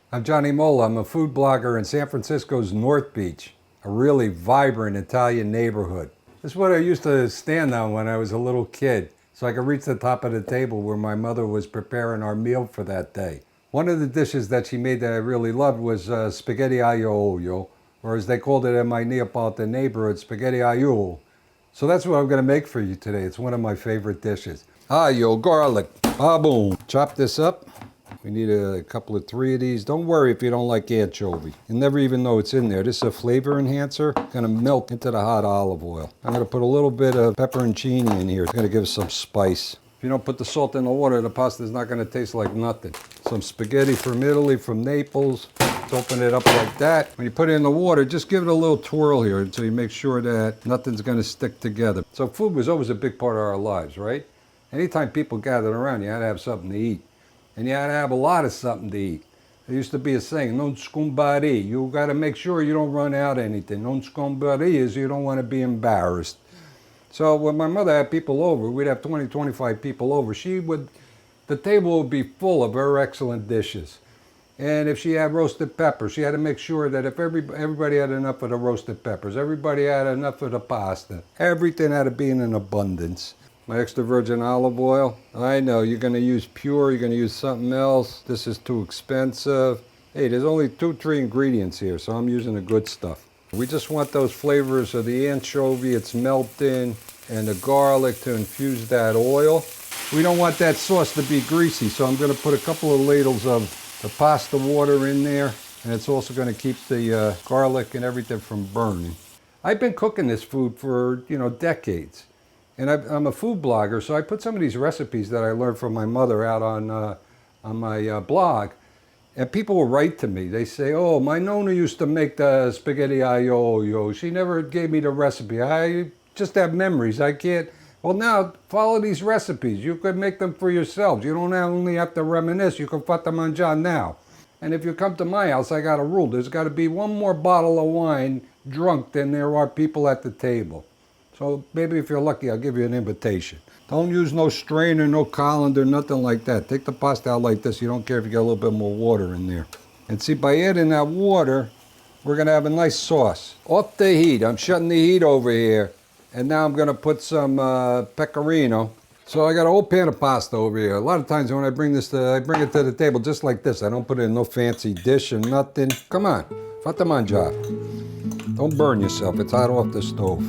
I'm Gianni Mola. I'm a food blogger in San Francisco's North Beach, a really vibrant Italian neighborhood. This is what I used to stand on when I was a little kid, so I could reach the top of the table where my mother was preparing our meal for that day. One of the dishes that she made that I really loved was spaghetti aglio olio, or as they called it in my Neapolitan neighborhood, spaghetti ayool. So that's what I'm going to make for you today. It's one of my favorite dishes. Aglio, garlic, boom. Chop this up. We need a couple of three of these. Don't worry if you don't like anchovy. You'll never even know it's in there. This is a flavor enhancer. It's gonna melt into the hot olive oil. I'm gonna put a little bit of pepperoncini in here. It's gonna give us some spice. If you don't put the salt in the water, the pasta is not gonna taste like nothing. Some spaghetti from Italy, from Naples. Let's open it up like that. When you put it in the water, just give it a little twirl here until you make sure that nothing's gonna stick together. So food was always a big part of our lives, right? Anytime people gathered around, you had to have something to eat. And you had to have a lot of something to eat. There used to be a saying, non scumbari. You got to make sure you don't run out of anything. Non scumbari is you don't want to be embarrassed. So when my mother had people over, we'd have 20, 25 people over. The table would be full of her excellent dishes. And if she had roasted peppers, she had to make sure that if everybody had enough of the roasted peppers, everybody had enough of the pasta, everything had to be in an abundance. My extra virgin olive oil. I know, you're gonna use pure, you're gonna use something else. This is too expensive. Hey, there's only 2-3 ingredients here, so I'm using the good stuff. We just want those flavors of the anchovy, it's melting, and the garlic to infuse that oil. We don't want that sauce to be greasy, so I'm gonna put a couple of ladles of the pasta water in there, and it's also gonna keep the garlic and everything from burning. I've been cooking this food for, decades. And I'm a food blogger, so I put some of these recipes that I learned from my mother out on my blog. And people will write to me. They say, oh, my nonna used to make the spaghetti aglio olio. She never gave me the recipe. I just have memories. I can't. Well, now, follow these recipes. You can make them for yourselves. You don't only have to reminisce. You can fata mangiare now. And if you come to my house, I got a rule. There's got to be one more bottle of wine drunk than there are people at the table. So maybe if you're lucky, I'll give you an invitation. Don't use no strainer, no colander, nothing like that. Take the pasta out like this. You don't care if you get a little bit more water in there. And see, by adding that water, we're gonna have a nice sauce. Off the heat, I'm shutting the heat over here. And now I'm gonna put some pecorino. So I got a whole pan of pasta over here. A lot of times when I bring it to the table just like this. I don't put it in no fancy dish or nothing. Come on, fata mangiare. Don't burn yourself, it's hot off the stove.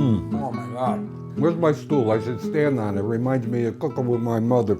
Oh my God. Where's my stool? I should stand on it. It reminds me of cooking with my mother.